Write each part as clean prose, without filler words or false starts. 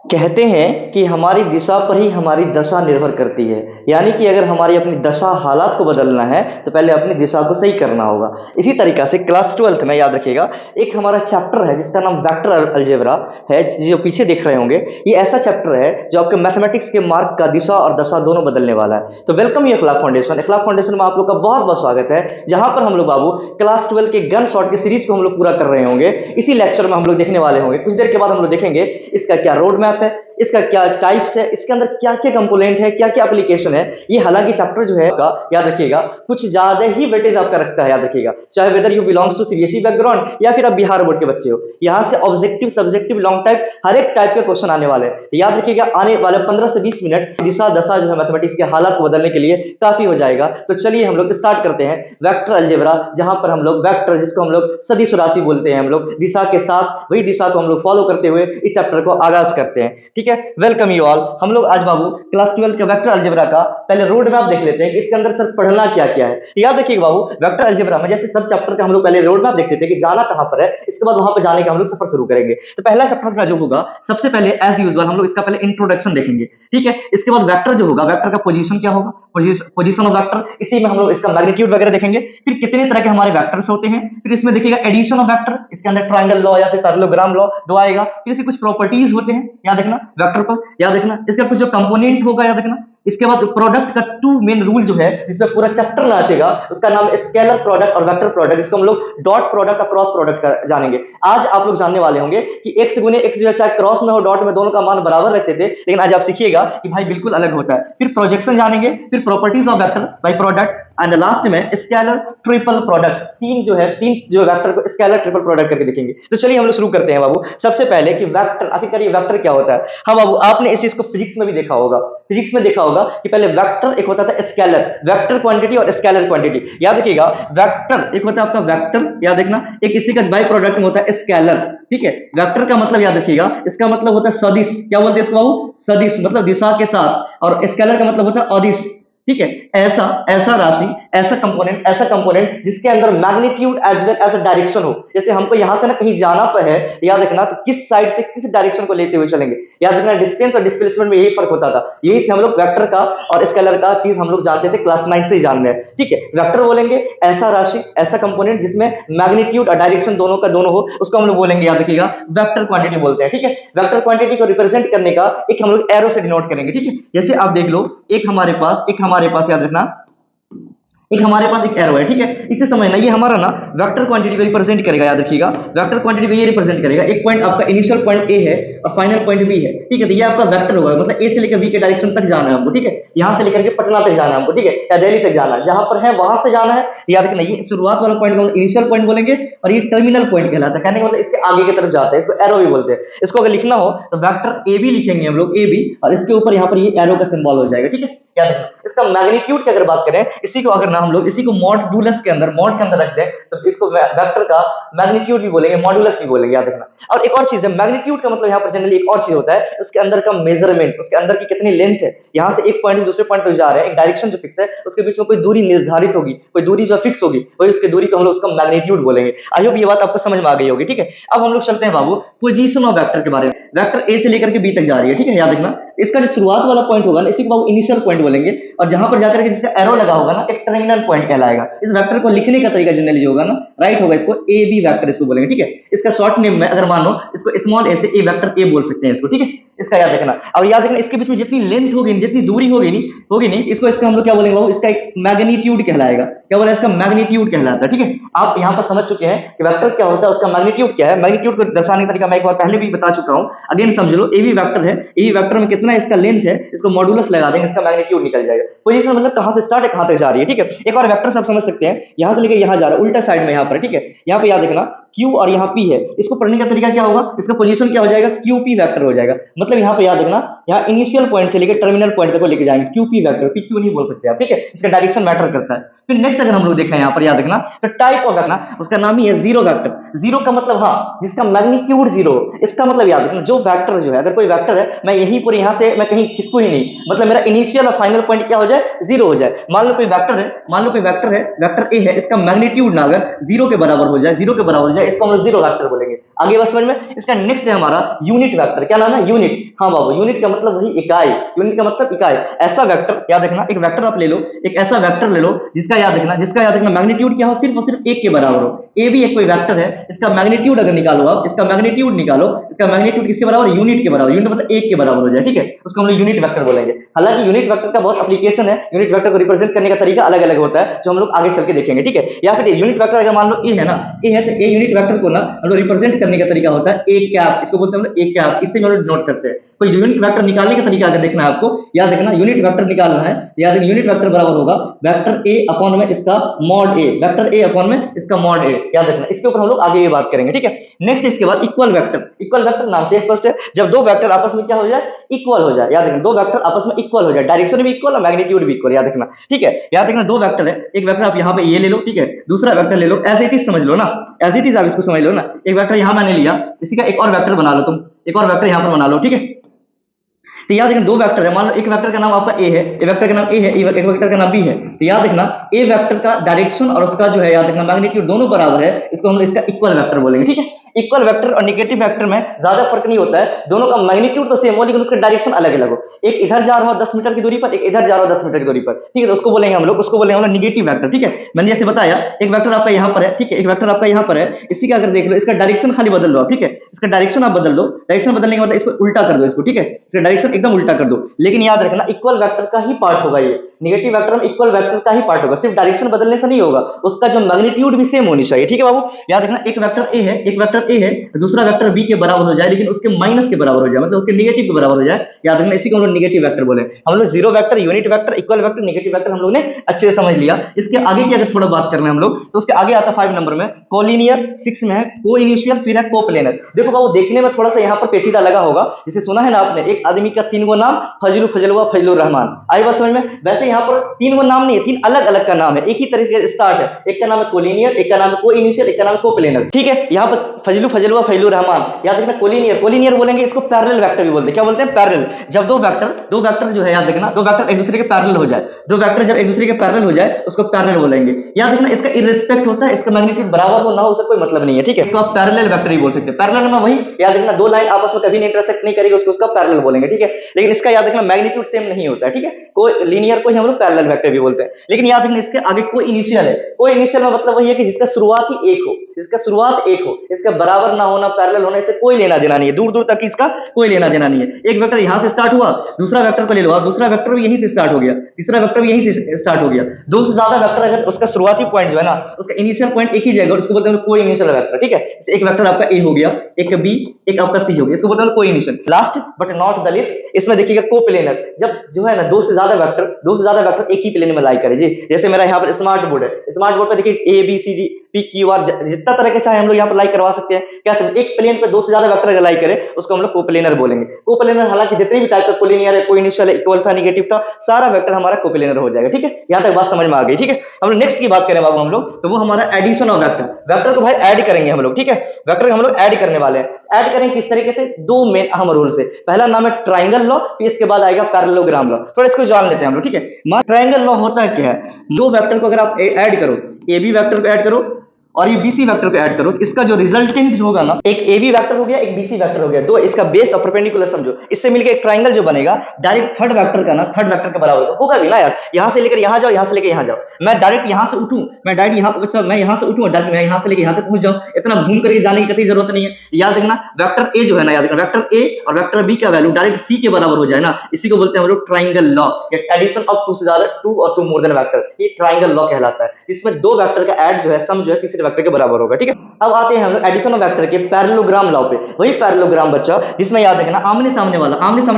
कहते हैं कि हमारी दिशा पर ही हमारी दशा निर्भर करती है। यानी कि अगर हमारी अपनी दशा हालात को बदलना है तो पहले अपनी दिशा को सही करना होगा। इसी तरीका से क्लास 12th में याद रखिएगा, एक हमारा चैप्टर है जिसका नाम वेक्टर अलजेब्रा है, जो पीछे देख रहे होंगे। ये ऐसा चैप्टर है जो आपके मैथमेटिक्स के मार्क का दिशा और दशा दोनों बदलने वाला है। तो वेलकम ये अखलाक फाउंडेशन। अखलाक फाउंडेशन में आप लोग का बहुत बहुत स्वागत है, जहां पर हम लोग बाबू क्लास 12 के गन शॉट की सीरीज को हम लोग पूरा कर रहे होंगे। इसी लेक्चर में हम लोग देखने वाले होंगे। कुछ देर के बाद हम लोग देखेंगे इसका क्या रोड मैप है, इसका क्या टाइप्स है, इसके अंदर क्या क्या कंपोनेंट है, क्या क्या एप्लीकेशन है। ये हालांकि चैप्टर जो है आपका, याद रखिएगा, कुछ ज्यादा ही वेटेज आपका रखता है। याद रखिएगा, चाहे whether you belongs to CBSE background या फिर आप बिहार बोर्ड के बच्चे हो, यहाँ से ऑब्जेक्टिव, सब्जेक्टिव, लॉन्ग टाइप हर एक टाइप के क्वेश्चन आने वाले हैं। याद रखिएगा, आने वाले 15 से 20 मिनट दिशा दशा जो है मैथमेटिक्स के हालात को बदलने के लिए काफी हो जाएगा। तो चलिए हम लोग स्टार्ट करते हैं वेक्टर अलजेब्रा, जहां पर हम लोग वेक्टर, जिसको हम लोग सदिश राशि बोलते हैं, हम लोग दिशा के साथ वही दिशा को हम लोग फॉलो करते हुए इस चैप्टर को आगाज करते हैं। ठीक है, वेलकम यू ऑल। हम लोग आज बाबू क्लास 12 के वेक्टर अलजेब्रा का पहले रोड मैप देख लेते हैं कि इसके अंदर सर पढ़ना क्या क्या है। याद रखिएगा बाबू, वेक्टर अलजेब्रा में जैसे सब चैप्टर का हम लोग पहले रोड मैप देख लेते हैं कि जाना कहां पर है, इसके बाद वहां पर जाने का हम लोग सफर शुरू करेंगे। तो पहला चैप्टर का जो होगा, सबसे पहले एज यूजुअल हम लोग इसका पहले इंट्रोडक्शन देखेंगे। ठीक है, इसके बाद वेक्टर जो होगा, वेक्टर का पोजीशन क्या होगा, पोजीशन ऑफ वेक्टर, इसी में हम लोग इसका मैग्नीट्यूड वगैरह देखेंगे। फिर कितने तरह के हमारे वेक्टर्स होते हैं, फिर इसमें देखिएगा एडिशन ऑफ वेक्टर, इसके अंदर ट्रायंगल लॉ या फिर पैरेललोग्राम लॉ दो आएगा। फिर इसके कुछ प्रॉपर्टीज होते हैं, याद रखना वेक्टर पर, याद रखना इसका कुछ जो कंपोनेंट होगा, याद रखना। इसके बाद प्रोडक्ट का टू मेन रूल जो है, जिसमें पूरा चैप्टर नाचेगा, उसका नाम स्केलर प्रोडक्ट और वेक्टर प्रोडक्ट, जिसको हम लोग डॉट प्रोडक्ट और क्रॉस प्रोडक्ट का जानेंगे। आज आप लोग जानने वाले होंगे कि x गुने x जो है, चाहे क्रॉस में हो डॉट में, दोनों का मान बराबर रखते थे, लेकिन आज आप सीखिएगा कि भाई बिल्कुल अलग होता है। फिर प्रोजेक्शन जानेंगे, फिर properties of vector by product, and last में स्केलर ट्रिपल प्रोडक्ट। तीन जो वेक्टर को स्केलर ट्रिपल प्रोडक्ट करके देखेंगे। तो चलिए हम लोग शुरू करते हैं बाबू। सबसे पहले कि वेक्टर, आखिरकार ये वेक्टर क्या होता है। हाँ बाबू, आपने इस चीज को फिजिक्स में भी देखा होगा। फिजिक्स में देखा होगा कि पहले वेक्टर एक होता था स्केलर, वेक्टर क्वांटिटी और स्केलर क्वांटिटी। याद रखिएगा, वेक्टर एक होता है आपका वेक्टर, याद रखना, एक इसी का बाय प्रोडक्ट में होता है स्केलर। ठीक है, वेक्टर का मतलब याद रखिएगा, इसका मतलब होता है सदिश। क्या बोलते हैं इसको बाबू, सदिश, मतलब दिशा के साथ। और स्केलर का मतलब होता है अदिश। ठीक है, ऐसा ऐसा राशि, ऐसा कंपोनेंट जिसके अंदर magnitude as well as direction हो। जैसे हमको यहां से ना कहीं जाना पर है, याद रखना, तो किस साइड से किस डायरेक्शन को लेते हुए चलेंगे। याद रखना, डिस्टेंस और डिस्प्लेसमेंट में यही फर्क होता था। यही से हम लोग वेक्टर का और स्केलर का चीज हम लोग जानते थे, क्लास 9 से ही जान रहे हैं। ठीक है, वेक्टर बोलेंगे ऐसा राशि, ऐसा कंपोनेंट जिसमें मैग्नीट्यूड और डायरेक्शन दोनों का दोनों हो, उसको हम लोग बोलेंगे, याद रखिएगा, वेक्टर क्वांटिटी बोलते हैं। ठीक है, वेक्टर क्वांटिटी को रिप्रेजेंट करने का एक हम लोग एरो से डिनोट करेंगे। ठीक है, जैसे आप देख लो, एक हमारे पास याद रखना, एक हमारे पास एक एरो है। ठीक है, इसे समझना, ये हमारा ना वेक्टर क्वांटिटी को रिप्रेजेंट करेगा। याद रखिएगा, वेक्टर क्वांटिटी को ये रिप्रेजेंट करेगा। एक पॉइंट आपका इनिशियल पॉइंट ए है और फाइनल पॉइंट बी है। ठीक है, तो ये आपका वेक्टर होगा, मतलब ए से लेकर बी के डायरेक्शन तक जाना है हमको। ठीक है, यहां से लेकर के पटना तक जाना है हमको। ठीक है, या दिल्ली तक जाना है, जहां पर है वहां से जाना है। याद रखना, ये शुरुआत वाला पॉइंट को हम इनिशियल पॉइंट बोलेंगे और ये टर्मिनल पॉइंट कहलाता है। कहने का मतलब इसके आगे की तरफ जाता है, इसको एरो भी बोलते हैं। इसको अगर लिखना हो तो वेक्टर ए बी लिखेंगे हम लोग, ए बी, और इसके ऊपर यहाँ पर ये एरो का सिंबल हो जाएगा। ठीक है, याद रखना। इसका मैग्नीट्यूड की अगर बात करें, इसी को अगर ना हम लोग इसी को मॉड्यूलस के अंदर, मॉड के अंदर रख दें, तो इसको वेक्टर का मैग्नीट्यूड भी बोलेंगे, मॉड्यूलस भी बोलेंगे। याद रखना। और एक और चीज है, मैग्नीट्यूड का मतलब यहाँ पर जनरली एक और चीज होता है, उसके अंदर का मेजरमेंट, उसके अंदर की कितनी लेंथ है, यहाँ से एक पॉइंट से दूसरे पॉइंट तक जा रहे हैं, एक डायरेक्शन जो फिक्स है, उसके बीच में कोई दूरी निर्धारित होगी, कोई दूरी जो फिक्स होगी, वही उसकी दूरी को हम लोग उसका मैग्नीट्यूड बोलेंगे। आई होप ये बात आपको समझ में आ गई होगी। ठीक है, अब हम लोग चलते हैं बाबू पोजीशन ऑफ वेक्टर के बारे में। वेक्टर ए से लेकर के बी तक जा रही है। ठीक है, याद रखना, इसका जो शुरुआत वाला पॉइंट होगा ना, इसी को बाबू इनिशियल पॉइंट बोलेंगे, और जहां पर जाकर के जिसका एरो लगा होगा ना, एक टर्मिनल पॉइंट कहलाएगा। इस वेक्टर को लिखने का तरीका जनरली जो होगा ना, राइट होगा, इसको ए बी वेक्टर इसको बोलेंगे। ठीक है, इसका शॉर्ट नेम में अगर मान लो, इसको स्मॉल ए से ए वेक्टर ए बोल सकते हैं इसको। ठीक है, इसका याद रखना। और याद रखना, इसके बीच में जितनी लेंथ होगी, जितनी दूरी होगी नहीं, इसको इसका हम लोग क्या बोलेंगे बाबू, इसका एक मैग्नीट्यूड कहलाएगा। क्या बोला, इसका मैग्नीट्यूड कहलाता है। ठीक है, आप यहां पर समझ चुके हैं कि वेक्टर क्या होता है, उसका मैग्नीट्यूड क्या है। मैग्नीट्यूड को दर्शाने का तरीका मैं एक बार पहले भी बता चुका हूं, अगेन समझ लो। ए बी वेक्टर है, ए बी वेक्टर में कितना इसका लेंथ है, इसको मॉड्यूलस लगा देंगे, इसका मैग्नीट्यूड निकल जाएगा। पोजीशन मतलब कहां से स्टार्ट है, कहां तक जा रही है। ठीक है, एक और वेक्टर आप समझ सकते हैं, यहां से लेकर यहां जा रहा है, उल्टा साइड में यहां पर। ठीक है, यहां पे याद रखना Q और यहाँ P है, इसको पढ़ने का तरीका क्या होगा, इसका पोजीशन क्या हो जाएगा, QP वेक्टर हो जाएगा। मतलब यहां पे याद रखना, यहाँ इनिशियल पॉइंट से लेकर टर्मिनल पॉइंट तक को लेके जाएंगे, क्यूपी वेक्टर, पीक्यू नहीं बोल सकते आप, ठीक है, इसका डायरेक्शन मैटर करता है। फिर नेक्स्ट अगर हम लोग देखें यहाँ पर याद रखना, तो टाइप ऑफ वेक्टर, उसका नाम ही है जीरो वेक्टर। जीरो का मतलब हाँ, जिसका मैग्नीट्यूड जीरो, इसका मतलब याद रखना जो वेक्टर जो है, अगर कोई वेक्टर है, मैं यहीं पर यहाँ से मैं कहीं खिसकू ही नहीं, मतलब मेरा इनिशियल और फाइनल पॉइंट क्या हो जाए, जीरो हो जाए। मान लो कोई वेक्टर है, मान लो कोई वेक्टर है, वेक्टर ए है, इसका मैग्नीट्यूड ना अगर जीरो के बराबर हो जाए, जीरो के बराबर हो जाए, इसको हम लोग जीरो वेक्टर बोलेंगे। आगे बस समझ में। इसका नेक्स्ट है हमारा यूनिट वेक्टर। क्या नाम है? यूनिट। हाँ बाबू, यूनिट का मतलब वही इकाई, यूनिट का मतलब इकाई। ऐसा वेक्टर याद रखना, एक वेक्टर आप ले लो, एक ऐसा वेक्टर ले लो जिसका याद रखना, मैग्नीट्यूड क्या हो, सिर्फ और सिर्फ एक के बराबर हो। ए भी एक कोई वेक्टर है, इसका मैग्नीट्यूड अगर निकालो आप, इसका मैग्नीट्यूड निकालो, इसका मैग्नीट्यूड किसके बराबर? यूनिट के बराबर। यूनिट मतलब एक के बराबर हो जाए, ठीक है, उसको हम लोग यूनिट वेक्टर बोलेंगे। हालांकि यूनिट वेक्टर का बहुत एप्लीकेशन है, यूनिट वेक्टर को रिप्रेजेंट करने का तरीका अलग अलग होता है, जो हम लोग आगे चल के देखेंगे, ठीक है। या फिर यूनिट वेक्टर अगर मान लो ए है ना, ए है, तो ए यूनिट वेक्टर को ना हम लोग रिप्रेजेंट करने का तरीका होता है ए कैप, इसको बोलते हैं हम लोग ए कैप, इससे हम लोग डिनोट करते हैं। तो यूनिट वेक्टर निकालने का तरीका अगर देखना है आपको, याद रखना, यूनिट वेक्टर निकालना है, याद रखना, यूनिट वेक्टर बराबर होगा वेक्टर ए अपॉन में इसका mod A, vector A upon में इसका मॉड ए, याद रखना। इसके ऊपर हम लोग आगे ये बात करेंगे, ठीक है। नेक्स्ट इसके बाद इक्वल वेक्टर। इक्वल वेक्टर नाम से स्पष्ट है, जब दो वेक्टर आपस में क्या हो जाए, इक्वल हो जाए। याद रखना, दो वेक्टर आपस में इक्वल हो जाए, डायरेक्शन भी इक्वल और मैग्नीट्यूड भी इक्वल, याद रखना, ठीक है। याद रखना, दो वेक्टर है, एक वेक्टर आप यहाँ पे ये ले लो, ठीक है, दूसरा वेक्टर ले लो, एज इट इज समझ लो ना, एज इट इज आप इसको समझ लो ना। एक वेक्टर यहाँ मैंने लिया, इसी का एक और वेक्टर बना लो तुम, एक और वेक्टर यहाँ पर बना लो, ठीक है। तो याद रखना, दो वेक्टर है, मान लो एक वेक्टर का नाम आपका ए है, एक वेक्टर का नाम ए है, एक वेक्टर का नाम बी है। तो याद रखना, ए वेक्टर का डायरेक्शन और उसका जो है याद रखना मैग्नीट्यूड दोनों बराबर है, इसको हम लोग इसका इक्वल वेक्टर बोलेंगे, ठीक है। इक्वल वेक्टर और नेगेटिव वेक्टर में ज्यादा फर्क नहीं होता है, दोनों का मैग्नीट्यूड तो सेम हो लेकिन उसका डायरेक्शन अलग अलग हो। एक इधर जा रहा हो 10 मीटर की दूरी पर, एक इधर जा रहा हो 10 मीटर की दूरी पर, ठीक है, तो उसको बोलेंगे हम लोग, उसको बोलेंगे हम लोग नेगेटिव वेक्टर, ठीक है। मैंने जैसे बताया, एक वेक्टर आपका यहाँ पर है, ठीक है, एक वेक्टर आपका यहाँ पर है, इसी का अगर देख लो, इसका डायरेक्शन खाली बदल दो, ठीक है, इसका डायरेक्शन आप बदल दो, डायरेक्शन बदलने के बाद इसको उल्टा कर दो, इसको, ठीक है, इसका डायरेक्शन एकदम उल्टा कर दो। लेकिन याद रखना, इक्वल वेक्टर का ही पार्ट होगा ये, नेगेटिव वेक्टर में इक्वल वेक्टर का ही पार्ट होगा, सिर्फ डायरेक्शन बदलने से नहीं होगा, उसका जो मैग्नीट्यूड भी सेम होनी चाहिए, ठीक है बाबू। याद रखना, एक वेक्टर ए है, एक वेक्टर ए है, दूसरा वेक्टर बी के बराबर हो जाए, लेकिन उसके माइनस के बराबर हो जाए, मतलब उसके नेगेटिव के बराबर हो जाए। याद रखना, इसी को हम लोग नेगेटिव वेक्टर बोले। हम लोग zero vector, unit vector, equal vector, negative vector हम लोग ने अच्छे से समझ लिया। इसके आगे की अगर थोड़ा बात करना है हम लोग, तो उसके आगे आता 5 नंबर में कोलिनियर, 6 में है को इनिशियल, फिर है कोप्लेनर। देखो बाबू, देखने में थोड़ा सा यहाँ पर पेचीदा लगा होगा, जिसे सुना है ना आपने, एक आदमी का 3 गो नाम, फजलू, फजलुआ, फजलुर रहमान, आई बात समझ में। वैसे यहाँ पर 3 गो नाम नहीं है, 3 अलग अलग का नाम है, एक ही तरीके से स्टार्ट है। एक का नाम है कोलिनियर, एक का नाम है को इनिशियल, एक का नाम है कोप्लेनर, ठीक है। यहाँ पर फजलू, फजलुआ, फजलुर रहमान, याद रखना, कोलिनियर, कोलिनियर बोलेंगे, इसको पैरेलल वेक्टर भी बोलते हैं। क्या बोलते हैं? पैरेलल। जब दो वेक्टर जो है, याद रखना, दो वेक्टर एक दूसरे के पैरेलल हो जाए, दो वेक्टर जब एक दूसरे के पैरेलल हो जाए उसको पैरेलल बोलेंगे। याद रखना, इसका इररिस्पेक्ट होता है, इसका मैग्नीट्यूड बराबर हो ना हो, उसका कोई मतलब नहीं है, ठीक है। इसको आप पैरेलल वेक्टर ही बोल सकते हैं। पैरेलल में वही, याद रखना, दो लाइन आपस में कभी नहीं इंटरसेक्ट नहीं करेगी, उसको उसका पैरेलल बोलेंगे, ठीक है। लेकिन इसका याद रखना मैग्नीट्यूड सेम नहीं होता है, ठीक है। को लीनियर को ही हम लोग पैरेलल वेक्टर भी बोलते हैं। लेकिन याद रखना, इसके आगे कोई इनिशियल है। कोई इनिशियल में मतलब वही है कि जिसका शुरुआत ही एक हो, जिसका शुरुआत एक हो, इसका बराबर ना होना, पैरेलल होने से कोई लेना देना नहीं है, दूर दूर तक इसका कोई लेना देना नहीं है। एक वेक्टर यहां से स्टार्ट हुआ, दूसरा वेक्टर को ले लो आप, दूसरा वेक्टर भी यहीं से स्टार्ट हो गया, तीसरा वेक्टर भी यहीं से स्टार्ट हो गया। दो से ज्यादा वेक्टर अगर उसका शुरुआती पॉइंट जो है ना, उसका इनिशियल पॉइंट एक ही जाएगा, उसको बोलते हैं कोई इनिशियल वेक्टर, ठीक है। एक वेक्टर आपका ए हो गया, एक बी, एक आपका सी हो गया, इसको बोलते हैं कोई initial. Last but not the least, इसमें देखिएगा कोप्लेनर। जब जो है ना दो से ज्यादा वेक्टर एक ही प्लेन में लाई करे जी। जैसे मेरा यहाँ पर स्मार्ट बोर्ड है, स्मार्ट बोर्ड पे देखिए A B C D P Q R, जितना तरह के चाहे हम लोग यहाँ पर लाई करवा सकते हैं। क्या समझ, एक प्लेन पे दो से ज्यादा वेक्टर अगर लाई करे उसको हम लोग कोप्लेनर बोलेंगे। कोप्लेनर हालांकि जितने भी टाइप का कोलिनियर है, कोई इनिशियल है, इक्वल था, नेगेटिव था, सारा वेक्टर हमारा कोप्लेनर हो जाएगा, ठीक है। यहाँ तक बात समझ में आ गई, ठीक है। हम लोग नेक्स्ट की बात करें बाबू हम लोग, तो वो हमारा एडिशन ऑफ वेक्टर। वेक्टर को भाई ऐड करेंगे हम लोग, ठीक है। वेक्टर हम लोग ऐड करने वाले हैं। ऐड करेंगे किस तरीके से? दो मेन अहम रूल से। पहला नाम है ट्राइंगल लॉ, फिर इसके बाद आएगा पैरेललोग्राम लॉ। थोड़ा इसको जान लेते हैं हम लोग, ठीक है। ट्राइंगल लॉ होता है क्या है, दो वेक्टर को अगर आप ऐड करो, ए बी वेक्टर को ऐड करो और ये बीसी वेक्टर को ऐड करो, तो इसका जो रिजल्टेंट जो होगा ना, एक ए बी वेक्टर हो गया, एक बीसी वेक्टर हो गया, दो इसका बेस और परपेंडिकुलर समझो, इससे मिलकर एक ट्राइंगल जो बनेगा, डायरेक्ट थर्ड वेक्टर का ना, थर्ड वेक्टर के बराबर होगा भी ना यार। यहां से लेकर यहां जाओ, यहां से लेकर यहां जाओ, मैं डायरेक्ट यहां से उठूं, मैं डायरेक्ट यहां, अच्छा मैं यहां से उठूं डायरेक्ट मैं यहां से लेकर यहां तक पहुंच जाऊं, इतना घूम करके जाने की कतई जरूरत नहीं है। याद रखना, वेक्टर ए जो है ना, याद रखना, वेक्टर ए और वेक्टर बी का वैल्यू डायरेक्ट सी के बराबर हो जाए ना, इसी को बोलते हैं हम लोग ट्राइंगल लॉ, या एडिशन ऑफ टू से ज्यादा, टू और टू मोर देन वेक्टर, ये ट्राइंगल लॉ कहलाता है। इसमें दो वेक्टर का ऐड जो है, सम जो है, किसी वेक्टर के बराबर होगा। ठीक है, अब आते हैं हम लोग एडिशन ऑफ वेक्टर के पैरेललोग्राम लॉ पे। वही पैरेललोग्राम बच्चा जिसमें याद रखना आमने सामने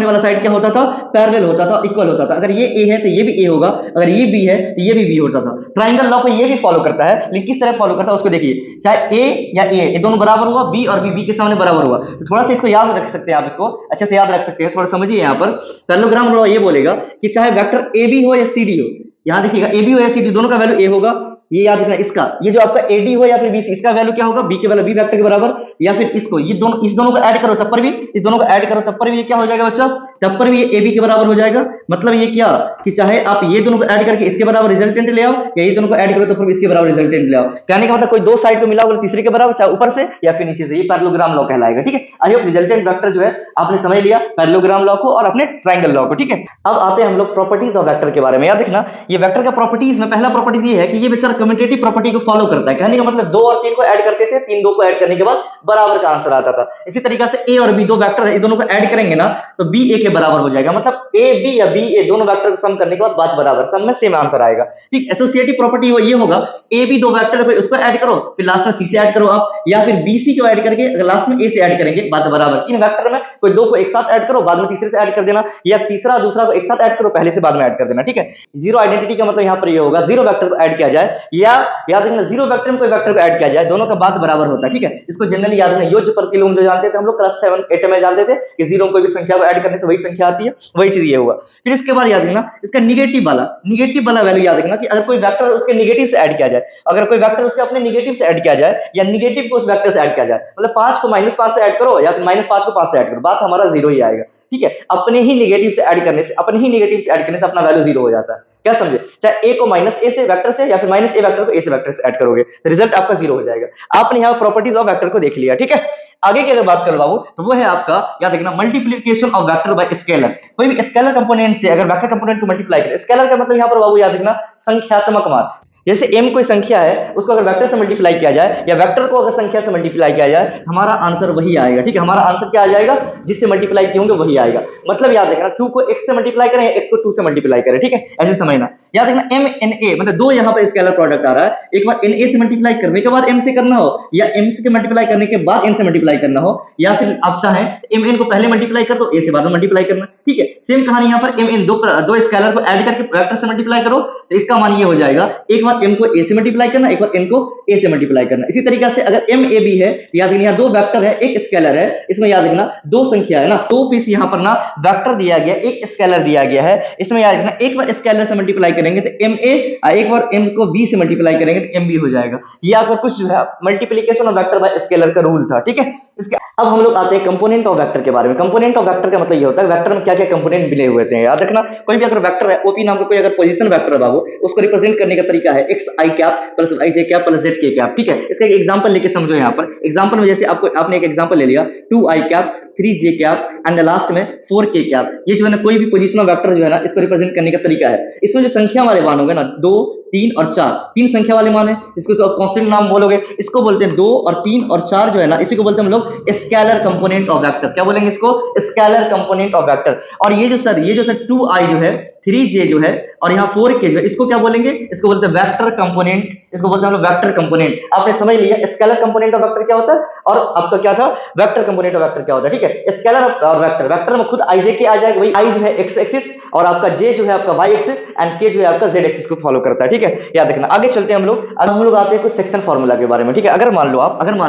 वाला साइड क्या होता था, पैरेलल होता था, इक्वल होता था। अगर ये ए है तो ये भी ए होगा, अगर ये बी है तो ये भी बी होता था। ट्राइंगल लॉ को ये भी फॉलो करता है, लेकिन किस तरह फॉलो करता है उसको देखिए। चाहे ए या ए, ये दोनों बराबर हुआ, बी और बी के सामने बराबर हुआ, तो थोड़ा सा इसको याद रख सकते हैं आप, इसको अच्छे से याद रख सकते हैं। थोड़ा समझिए यहाँ पर पैरेललोग्राम लॉ ये बोलेगा कि चाहे वेक्टर ए बी हो या सी डी हो, यहाँ देखिएगा ए बी हो या सी डी दोनों का वैल्यू ए होगा। ये याद रखना, इसका ये जो आपका एडी हो या फिर बीसी, इसका वैल्यू क्या होगा, बी के वैल्यू बी वेक्टर के बराबर, या फिर इसको ये दोनों, इस दोनों को ऐड करो तब पर भी, इस दोनों को ऐड करो तब पर भी ये क्या हो जाएगा बच्चा, तब पर भी ये ए बी के बराबर हो जाएगा। मतलब ये क्या कि चाहे आप ये दोनों को ऐड करके इसके बराबर रिजल्टेंट ले आओ, या ये दोनों को ऐड करो तब पर भी इसके बराबर रिजल्टेंट ले आओ। कहने का मतलब कोई दो साइड को मिला होगा तीसरे के बराबर, चाहे ऊपर से या फिर नीचे से, ये पैरेललोग्राम लॉ कहलाएगा। ठीक है, आई होप रिजल्टेंट वेक्टर जो है आपने समझ लिया पैरेललोग्राम लॉ को और अपने ट्रायंगल लॉ को। ठीक है, अब आते हैं हम लोग प्रॉपर्टीज ऑफ वेक्टर के बारे में। याद देखना, ये वेक्टर का प्रॉपर्टीज में पहला प्रॉपर्टीज ये है कि ये बेचारा कम्यूटेटिव प्रॉपर्टी फॉलो करता है। कहने का मतलब 2 और 3 को ऐड करते थे, 3 2 को ऐड करने के बाद बराबर का आंसर आता था। इसी तरीके से ए और बी दो वेक्टर है, ये दोनों को ऐड करेंगे ना तो बी ए के बराबर हो जाएगा। मतलब ए बी या बी ए दोनों वेक्टर को सम करने के बाद बात बराबर, सब में सेम आंसर आएगा। ठीक, एसोसिएटिव प्रॉपर्टी ये होगा, ए बी दो वेक्टर है उसको ऐड करो, फिर लास्ट में सी से ऐड करो आप, या फिर बी सी को ऐड करके अगर लास्ट में ए से ऐड करेंगे बात बराबर। इन वेक्टर में कोई दो को एक साथ ऐड करो, बाद में तीसरे से ऐड कर देना, या तीसरा दूसरा को एक साथ ऐड करो, पहले से बाद में ऐड कर देना। ठीक है, जीरो आइडेंटिटी का मतलब यहां पर ये होगा, जीरो वेक्टर को ऐड किया जाए या याद रखना जीरो वेक्टर में कोई वेक्टर को ऐड किया जाए, दोनों का बात बराबर होता है। ठीक है, इसको जनरली याद रखना, योज्य प्रतिलोम जो जानते थे हम लोग क्लास 7 8 में जानते थे कि जीरो में कोई भी संख्या को ऐड करने से वही संख्या आती है, वही चीज ये हुआ। फिर इसके बाद याद रखना इसका निगेटिव वाला वैल्यू याद रखना कि अगर कोई वेक्टर उसके निगेटिव से ऐड किया जाए, अगर कोई वेक्टर उसके अपने निगेटिव से ऐड किया जाए या निगेटिव को उस वेक्टर से ऐड किया जाए, मतलब 5 को -5 से ऐड करो या फिर -5 को 5 से ऐड करो, बात हमारा जीरो ही आएगा। ठीक है, अपने ही निगेटिव से ऐड करने से अपना वैल्यू जीरो हो जाता है। क्या समझे, चाहे ए को माइनस ए से वेक्टर से या फिर माइनस ए वेक्टर को ए से वेक्टर से ऐड करोगे तो रिजल्ट आपका जीरो हो जाएगा। आपने यहाँ प्रॉपर्टीज ऑफ वेक्टर को देख लिया। ठीक है, आगे की अगर बात कर बाबू तो वो है आपका याद रखना multiplication of vector by scalar. कोई भी स्केलर कंपोनेंट से अगर वेक्टर कंपोनेंट को मल्टीप्लाई करे, स्केलर का मतलब यहाँ पर बाबू याद रखना संख्यात्मक मान। जैसे m कोई संख्या है, उसको अगर वेक्टर से मल्टीप्लाई किया जाए या वेक्टर को अगर संख्या से मल्टीप्लाई किया जाए, हमारा आंसर वही आएगा। ठीक है, हमारा आंसर क्या आ जाएगा, जिससे मल्टीप्लाई किए होंगे वही आएगा। मतलब याद रखना 2 को x से मल्टीप्लाई करें, x को 2 से मल्टीप्लाई करें। ठीक है, ऐसे समझना। याद रखना m n a मतलब दो यहाँ पर स्केलर प्रोडक्ट आ रहा है, एक बार n a से मल्टीप्लाई करने के बाद m से करना हो, या m से मल्टीप्लाई करने के बाद n से मल्टीप्लाई करना हो, या फिर आप चाहें m n को पहले मल्टीप्लाई कर दो, a से बाद में मल्टीप्लाई करना। ठीक है, सेम कहानी यहाँ पर m n दो स्केलर को ऐड करके वेक्टर से मल्टीप्लाई करो तो इसका मान ये हो जाएगा, एक बार m को a से मल्टीप्लाई करना, एक बार n को a से मल्टीप्लाई करना। इसी तरीके से अगर m a b है, याद रखना दो वेक्टर है एक स्केलर है, इसमें याद रखना दो संख्या है ना, दो पीस यहाँ पर ना वेक्टर दिया गया, एक स्केलर दिया गया है, इसमें याद रखना एक बार स्केलर से मल्टीप्लाई करेंगे तो m a, एक बार m को b से मल्टीप्लाई करेंगे तो m b हो जाएगा। ये आपका कुछ जो है multiplication of vector by scalar का रूल था। ठीक है, इसके अब हम लोग आते हैं कंपोनेंट ऑफ वेक्टर के बारे में। कंपोनेंट ऑफ वेक्टर का मतलब ये होता है वेक्टर में क्या क्या कंपोनेंट मिले हुए थे। याद रखना कोई भी अगर वेक्टर है, ओपी नाम का कोई अगर पोजीशन वेक्टर है बाबू, उसको रिप्रेजेंट करने का तरीका है x i cap plus y j cap plus z k cap. ठीक है, इसका एक एग्जांपल लेके समझो। यहाँ पर एग्जांपल में जैसे आपने एक एग्जांपल ले लिया 2i cap 3j cap and last में 4k कैप। ये जो है ना कोई भी पोजीशनल वेक्टर जो है ना इसको रिप्रेजेंट करने का तरीका है। इसमें जो संख्या वाले मान होंगे ना 2 3 और 4, 3 संख्या वाले मान है, इसको तो आप कांस्टेंट नाम बोलोगे। इसको बोलते हैं 2 और 3 और 4 जो है ना, इसी को बोलते हैं हम लोग स्केलर कंपोनेंट ऑफ वेक्टर। क्या बोलेंगे इसको, स्केलर कंपोनेंट ऑफ वेक्टर। और ये जो सर 2i जो है, 3j जो है और यहाँ 4k जो है, इसको क्या बोलेंगे, इसको बोलते हैं वेक्टर कंपोनेंट, इसको बोलते हैं हम लोग वेक्टर कंपोनेंट। आपने समझ लिया स्केलर कंपोनेंट ऑफ वेक्टर क्या होता है और आपका क्या था वेक्टर कंपोनेंट ऑफ वेक्टर क्या होता है। ठीक है, स्केलर और वेक्टर में खुद i j k आ जाएगा, वही i जो है x एक्सिस और आपका j जो है आपका y एक्सिस एंड k जो है आपका z एक्सिस को फॉलो करता है। ठीक है, याद रखना। आगे चलते हैं हम लोग। अब हम लोग आते हैं कुछ सेक्शन फार्मूला के बारे में। ठीक है, अगर मान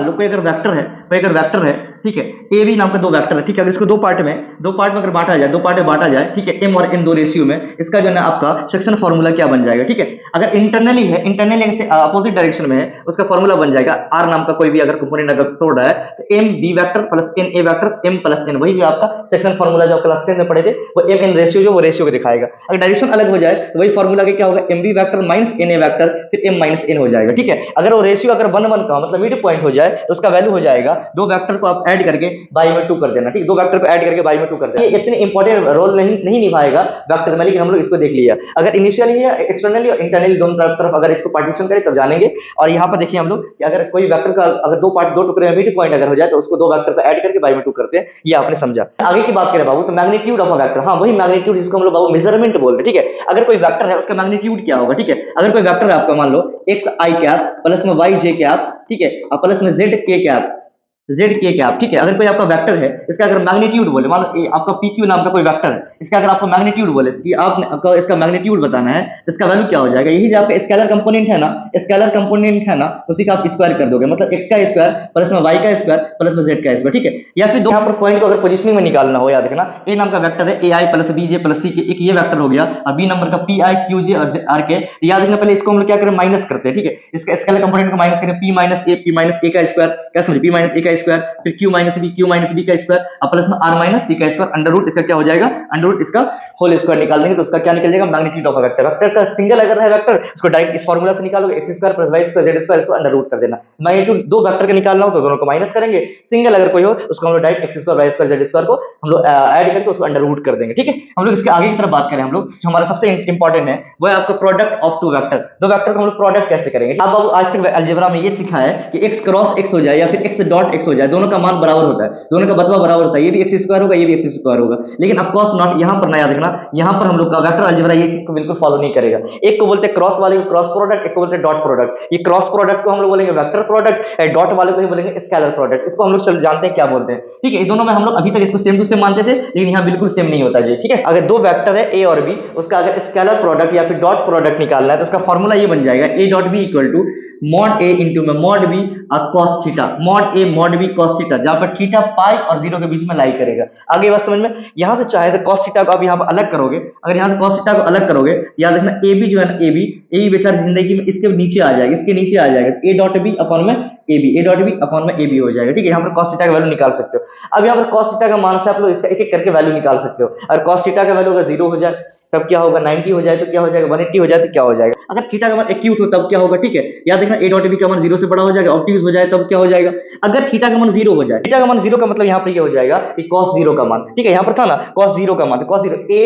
लो कोई अगर वेक्टर है, ठीक है, ए बी नाम का दो वेक्टर है। ठीक है, अगर इसको दो पार्ट में अगर बांटा जाए, ठीक है, m और n दो रेशियो में, इसका जो है ना आपका सेक्शन फार्मूला क्या बन जाएगा। ठीक है, अगर इंटरनली से अपोजिट डायरेक्शन में है, उसका फार्मूला बन जाएगा r नाम का कोई भी अगर कंपोनेंट अगर तोड़ रहा है तो m b vector plus n a vector m plus n, वही जो आपका सेक्शन फार्मूला जो क्लास 10 में पढ़े थे वो m n रेशियो जो वो रेशियो को दिखाएगा। अगर डायरेक्शन अलग हो जाए तो वही फार्मूला के क्या होगा, m b vector minus n a vector फिर m माइनस n हो जाएगा। ठीक है, अगर वो रेशियो अगर 1 का मतलब मिड पॉइंट हो जाए तो उसका वैल्यू हो जाएगा, दो वेक्टर को आप ऐड करके बाई में 2 कर देना। ठीक, दो वेक्टर को ऐड करके बाई में 2 कर देना। ये इतने इंपॉर्टेंट रोल नहीं निभाएगा वेक्टर में, लेकिन हम लोग इसको देख लिया। अगर इनिशियली या एक्सटर्नली और इंटरनली दोनों तरफ अगर इसको पार्टीशन करें तब जानेंगे। और यहाँ पर देखिए हम लोग कि अगर कोई वेक्टर का अगर दो टुकड़े में मिड पॉइंट अगर हो जाए तो उसको दो वेक्टर को ऐड करके बाई में 2 करते हैं। ये आपने समझा। आगे की बात करें बाबू तो मैग्नीट्यूड ऑफ अ वेक्टर, हाँ वही मैग्नीट्यूड जिसको हम लोग बाबू मेजरमेंट बोलते हैं, ठीक है। अगर कोई वेक्टर है उसका मैग्नीट्यूड क्या होगा, ठीक है। अगर कोई वेक्टर है आपका, मान लो एक्स आई कैप प्लस में वाई जे कैप, ठीक है, और प्लस में जेड के कैप, जेड के कैप, ठीक है। अगर कोई आपका वेक्टर है, इसका अगर मैग्नीट्यूड बोले, मान लो आपका पी क्यू नाम का कोई वेक्टर है, इसका अगर आपको मैग्नीट्यूड बोले कि आपको इसका मैग्नीट्यूड बताना है, तो इसका वैल्यू क्या हो जाएगा, यही जो आपका स्केलर कंपोनेंट है ना, स्केलर कंपोनेंट है ना, उसी का आप स्क्वायर कर दोगे, मतलब एक्स का स्क्वायर प्लस में वाई का स्क्वायर प्लस में जेड का स्क्वायर, ठीक है। या फिर दो यहाँ पर पॉइंट को अगर पोजिशनिंग में निकालना हो, याद रखना ए नाम का वेक्टर है, ए आई प्लस बी जे प्लस सी के, एक ये वेक्टर हो गया, और बी नंबर का पी आई क्यू जे और आर के, याद रखना। पहले इसको हम लोग क्या करें, माइनस करते हैं, ठीक है। इसका स्केलर कंपोनेंट को माइनस करें, पी माइनस ए का स्क्वायर, क्या समझ, पी माइनस ए का स्क्वायर, फिर क्यू माइनस बी का स्क्वायर, और प्लस में आर माइनस सी का स्क्वायर, अंडर रूट इसका क्या हो जाएगा, अंडर रूट इसका होल स्क्वायर निकाल देंगे, तो उसका क्या निकल जाएगा, magnitude of a vector. Vector का सिंगल अगर है वेक्टर, उसको डायरेक्ट इस फार्मूला से निकालोगे, X square plus Y square Z square, इसको अंडर रूट कर देना। मैग्नीट्यूड दो वेक्टर का निकालना हो तो दोनों को माइनस करेंगे, सिंगल अगर कोई हो उसको हम लोग direct X square Y square Z square को हम लोग ऐड करके उसको अंडर रूट कर देंगे, ठीक है। हम लोग इसके आगे की तरफ बात करें, हम लोग जो हमारा सबसे इंपॉर्टेंट है वो है आपका प्रोडक्ट ऑफ टू वेक्टर। दो वेक्टर को हम लोग प्रोडक्ट कैसे करेंगे। अब आज तक अलजेब्रा में ये सीखा है कि एक्स क्रॉस एक्स हो जाए या फिर एक्स डॉट एक्स हो जाए, दोनों का मान बराबर होता है, दोनों का बदला बराबर होता है, ये भी एक्स स्क्वायर होगा, ये भी एक्स स्क्वायर होगा। लेकिन ऑफ कोर्स नॉट, यहाँ पर ना याद रखना, यहाँ पर हम लोग का वेक्टर अलजेब्रा ये चीज को बिल्कुल फॉलो नहीं करेगा। एक को बोलते हैं क्रॉस वाले को क्रॉस प्रोडक्ट, एक को बोलते हैं डॉट प्रोडक्ट। ये क्रॉस प्रोडक्ट को हम लोग बोलेंगे वेक्टर प्रोडक्ट, डॉट वाले को ही बोलेंगे स्केलर प्रोडक्ट। इसको हम लोग चल जानते हैं क्या बोलते हैं, ठीक है। दोनों में हम लोग अभी तक इसको सेम टू सेम मानते थे, लेकिन यहाँ बिल्कुल सेम नहीं होता जी, ठीक है। अगर दो वेक्टर है ए और बी, उसका अगर स्केलर प्रोडक्ट या फिर डॉट प्रोडक्ट निकालना है तो उसका फॉर्मूला ये बन जाएगा, A dot B equal to mod A into में मॉड बी और cos theta, mod A mod B cos theta, जहां पर थीटा पाई और जीरो के बीच में लाई करेगा। आगे बात समझ में, यहां से चाहे तो कॉस थीटा को आप यहां पर अलग करोगे, अगर यहां से कॉस थीटा को अलग करोगे, याद रखना ए बी जो है ना, ए बी बेचारी जिंदगी में इसके नीचे आ जाएगा, इसके नीचे आ जाएगा, ए डॉट बी अपॉन में A B, A dot B upon में ए बी हो जाएगा, ठीक है। यहाँ पर कॉस थीटा का वैल्यू निकाल सकते हो। अब यहाँ पर कॉस थीटा का मान से आप लोग इसका एक एक करके वैल्यू निकाल सकते हो। अगर कॉस थीटा का वैल्यू अगर 0 हो जाए तब क्या होगा, 90 हो जाए तो क्या हो जाएगा, 180 हो जाए तो क्या हो जाएगा। अगर थीटा का मान एक्यूट हो तब क्या होगा, ठीक है। याद रखना ए डॉट बी का मान 0 से बड़ा हो जाएगा, ऑब्ट्यूज हो जाए तब क्या हो जाएगा। अगर थीटा का मान 0 हो जाए, थीटा का मान 0 का मतलब यहाँ पर ये हो जाएगा कि cos 0 का मान, ठीक है। यहाँ पर था ना cos 0 का मान, तो cos 0 a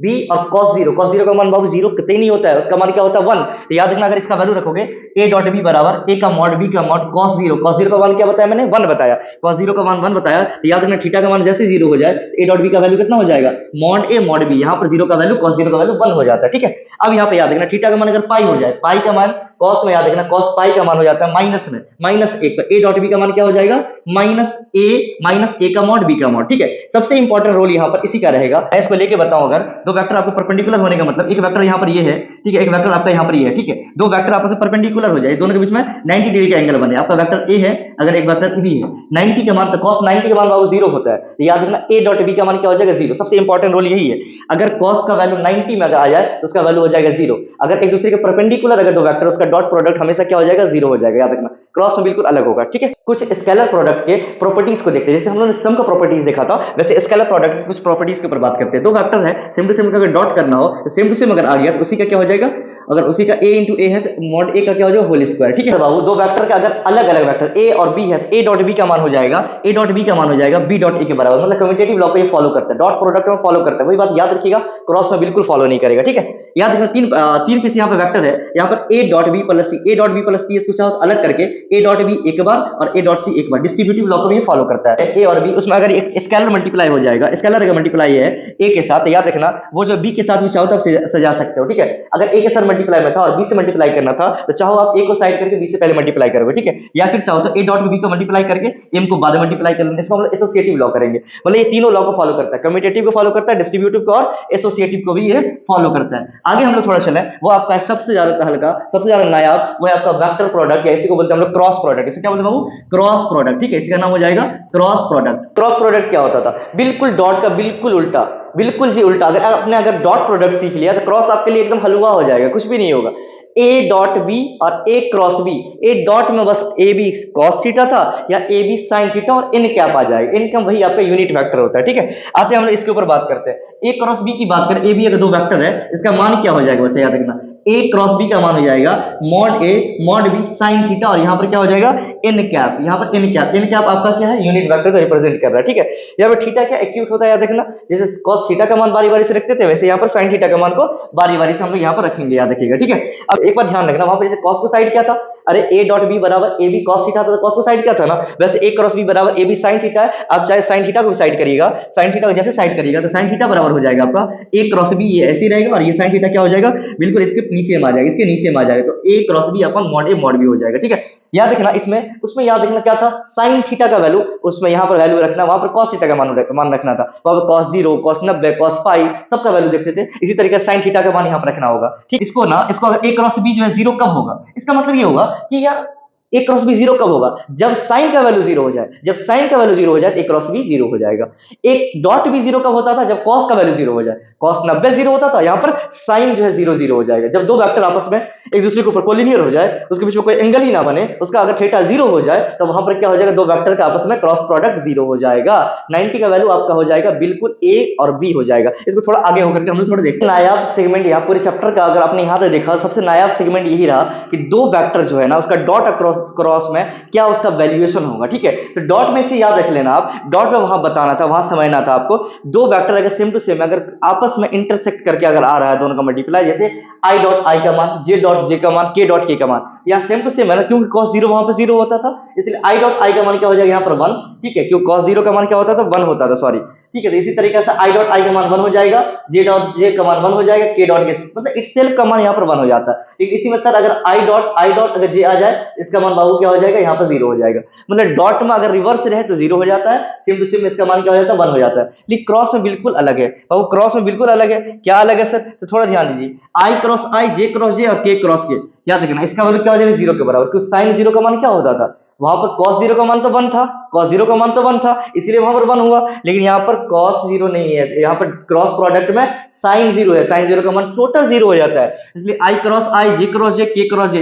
b और cos 0 का मान बाबू 0 कतई नहीं होता है, उसका मान क्या होता है 1। तो याद रखना, अगर इसका वैल्यू रखोगे a डॉट b बराबर a का मॉड b का मॉड cos 0 का मान क्या बताया मैंने, 1 बताया, cos 0 का मान 1 बताया। तो याद रखना थीटा का मान जैसे 0 हो जाए a डॉट b का वैल्यू कितना हो जाएगा, मॉड a मॉड b, यहाँ पर 0 का वैल्यू cos 0 का वैल्यू 1 हो जाता है, ठीक है। अब यहाँ पे याद रखना थीटा का मान अगर पाई हो जाए, पाई का मान कॉस में याद रखना कॉस पाई का मान हो जाता है माइनस में -1, तो a डॉट b का मान क्या हो जाएगा -a का मॉड b का मॉड, ठीक है। सबसे इंपॉर्टेंट रोल यहाँ पर इसी का रहेगा। मैं इसको लेके बताऊं, अगर दो वेक्टर आपको परपेंडिकुलर होने का मतलब, एक वेक्टर यहाँ पर ये है, ठीक है, एक वेक्टर आपका यहाँ पर ये है, ठीक है। दो वेक्टर आपस में परपेंडिकुलर हो जाए, दोनों के बीच में 90 डिग्री का एंगल बने, आपका वेक्टर a है, अगर एक वेक्टर b है, 90 का मान, तो cos 90 का मान बाबू 0 होता है, तो याद रखना a डॉट b का मान क्या हो जाएगा 0। सबसे इंपॉर्टेंट रोल यही है, अगर cos का वैल्यू 90 में अगर आ जाए तो उसका वैल्यू हो जाएगा 0। अगर एक दूसरे के परपेंडिकुलर अगर दो वेक्टर, उसका डॉट प्रोडक्ट हमेशा क्या हो जाएगा, 0 हो जाएगा, याद रखना। क्रॉस में बिल्कुल अलग होगा, ठीक है। कुछ स्केलर प्रोडक्ट के प्रॉपर्टीज को देखते हैं, जैसे हम लोगों ने सम का प्रॉपर्टीज देखा था, वैसे स्केलर प्रोडक्ट की कुछ प्रॉपर्टीज के ऊपर बात करते हैं। दो वेक्टर है, सेम टू सेम अगर डॉट करना हो तो सेम टू सेम अगर आ गया तो उसी का क्या हो जाएगा, अगर उसी का a इंटू ए है तो मॉड a का क्या हो जाएगा, होल स्क्वायर, ठीक है बाबू। दो वेक्टर का अगर अलग अलग वेक्टर a और b है तो a डॉट b का मान हो जाएगा, a डॉट b का मान हो जाएगा b डॉट a के बराबर, मतलब कम्यूटेटिव लॉ को ये फॉलो करता है, डॉट प्रोडक्ट में फॉलो करता है। वही बात याद रखिएगा, क्रॉस में बिल्कुल फॉलो नहीं करेगा, ठीक है। याद रखना तीन पीस यहाँ पे वेक्टर है, यहाँ पर a dot b plus c, a dot b plus c, इसको चाहो तो अलग करके a डॉट b एक बार और a डॉट c एक बार, डिस्ट्रीब्यूटिव लॉ को भी फॉलो करता है। a और b उसमें अगर एक स्केलर मल्टीप्लाई हो जाएगा, स्केलर अगर मल्टीप्लाई है a के साथ, याद रखना वो जो b के साथ भी चाहो तो आप सजा सकते हो, ठीक है। अगर a के साथ मल्टीप्लाई में था और b से मल्टीप्लाई करना था तो चाहो आप a को साइड करके b से पहले मल्टीप्लाई करोगे, ठीक है। या फिर चाहो तो a डॉट b को मल्टीप्लाई करके m को बाद में मल्टीप्लाई कर लेंगे, इसको हम एसोसिएटिव लॉ करेंगे। मतलब ये तीनों लॉ को फॉलो करता है, कम्यूटेटिव को फॉलो करता है, डिस्ट्रीब्यूटिव को और एसोसिएटिव को भी ये फॉलो करता है। आगे हम लोग थोड़ा चले, वो आपका सबसे ज्यादा हल्का, सबसे ज्यादा नायाब, वो है आपका वेक्टर प्रोडक्ट, या इसी को बोलते हैं हम लोग क्रॉस प्रोडक्ट। इसे क्या बोलते हैं बाबू, क्रॉस प्रोडक्ट, ठीक है। इसका नाम हो जाएगा क्रॉस प्रोडक्ट। क्रॉस प्रोडक्ट क्या होता था, बिल्कुल डॉट का बिल्कुल उल्टा, बिल्कुल जी उल्टा। अगर आपने अगर डॉट प्रोडक्ट सीख लिया तो क्रॉस आपके लिए एकदम हलवा हो जाएगा, कुछ भी नहीं होगा। a डॉट b और a cross b, a dot में बस a b cos थीटा था या a b sin थीटा और n कैप आ जाएगा, n कैप वही आपका यूनिट वेक्टर होता है, ठीक है। आते हैं हम लोग इसके ऊपर बात करते हैं। a क्रॉस b की बात करें, a b अगर दो वेक्टर है, इसका मान क्या हो जाएगा बच्चा, याद रखना a क्रॉस b का मान हो जाएगा mod a mod b sin theta, और यहाँ पर क्या हो जाएगा एन कैप, यहाँ पर एन कैप, एन कैप आपका क्या है, यूनिट वेक्टर को रिप्रेजेंट कर रहा है, ठीक है। यहाँ पर थीटा क्या एक्यूट होता है, याद रखना, जैसे cos थीटा का मान बारी बारी से रखते थे, वैसे यहाँ पर sin थीटा का मान को बारी बारी से हम लोग यहाँ पर रखेंगे, याद रखिएगा, ठीक है। अब एक बात ध्यान रखना, वहां पर जैसे cos को साइड क्या था, अरे a डॉट b बराबर ए बी cos थीटा था, तो cos को साइड क्या था ना, वैसे a क्रॉस b बराबर ए बी sin थीटा है। आप चाहे sin थीटा को भी साइड करिएगा, sin थीटा को जैसे साइड करिएगा तो sin थीटा बराबर हो जाएगा आपका a क्रॉस b, ये ऐसे ही रहेगा, और ये sin थीटा क्या हो जाएगा, बिल्कुल इसके नीचे में आ जाएगा, इसके नीचे में आ जाएगा, तो a cross b upon mod a mod b हो जाएगा, ठीक है। याद रखना इसमें, उसमें याद रखना क्या था, sin थीटा का वैल्यू, उसमें यहाँ पर वैल्यू रखना, वहां पर cos थीटा का मान रखना था, वहां पर cos 0, cos 90, cos पाई सबका वैल्यू देखते थे। इसी तरीके से sin थीटा का मान यहाँ पर रखना होगा, ठीक। इसको अगर a क्रॉस b जो है 0 कब होगा, इसका मतलब ये होगा कि यार a क्रॉस b 0 कब होगा, जब sin का वैल्यू 0 हो जाए, जब sin का वैल्यू 0 हो जाए तो a क्रॉस b 0 हो जाएगा। एक डॉट भी 0 कब होता था, जब cos का वैल्यू 0 हो जाए, cos 90 0 होता था, यहाँ पर sin जो है 0 0 हो जाएगा। जब दो वेक्टर आपस में एक दूसरे के ऊपर कोलिनियर हो जाए, उसके बीच में कोई एंगल ही ना बने, उसका अगर थीटा 0 हो जाए, तो वहां पर क्या हो जाएगा, दो वेक्टर का आपस में क्रॉस प्रोडक्ट 0 हो जाएगा। 90 का वैल्यू आपका हो जाएगा बिल्कुल a और b हो जाएगा। इसको थोड़ा आगे होकर के हम लोग थोड़ा देखते हैं। नायाब सेगमेंट यहाँ पूरे चैप्टर का अगर आपने यहाँ तक देखा, सबसे नायाब सेगमेंट यही रहा कि दो वेक्टर जो है ना, उसका डॉट क्रॉस में क्या उसका वैल्यूएशन होगा, ठीक है। तो डॉट में से याद रख लेना, आप डॉट में वहां बताना था, वहां समझना था आपको। दो वेक्टर अगर सेम टू सेम अगर आपस में इंटरसेक्ट करके अगर आ रहा है दोनों का मल्टीप्लाई, जैसे i डॉट i का मान, j डॉट j का मान, k डॉट k का मान, यहाँ सेम टू सेम है ना, क्योंकि cos 0 वहां पर 0 होता था, इसलिए i डॉट i का मान क्या हो जाएगा यहाँ पर 1, ठीक है, क्योंकि cos 0 का मान क्या होता था, 1 होता था, सॉरी, ठीक है। तो इसी तरीके से i डॉट i का मान 1 हो जाएगा, j डॉट j का मान 1 हो जाएगा, k डॉट k मतलब इटसेल्फ का मान यहाँ पर 1 हो जाता है, ठीक। इसी में सर अगर i डॉट अगर j आ जाए, इसका मान बाबू क्या हो जाएगा, यहाँ पर 0 हो जाएगा। मतलब डॉट में अगर रिवर्स रहे तो 0 हो जाता है, सेम टू सेम इसका मान क्या हो जाता है, 1 हो जाता है। लेकिन क्रॉस में बिल्कुल अलग है बाबू, क्रॉस में बिल्कुल अलग है। क्या अलग है सर, तो थोड़ा ध्यान दीजिए, i cross i, j cross j और k क्रॉस k, याद रखना इसका वैल्यू क्या हो जाएगा, 0 के बराबर, क्योंकि sin 0 का मान क्या होता था, वहां पर cos 0 का मान तो 1 था, cos 0 का मान तो 1 था, इसलिए वहां पर 1 हुआ। लेकिन यहाँ पर cos 0 नहीं है, यहाँ पर क्रॉस प्रोडक्ट में sin 0 है, sin 0 का मान टोटल 0 हो जाता है, इसलिए i cross i, j cross j, k cross j,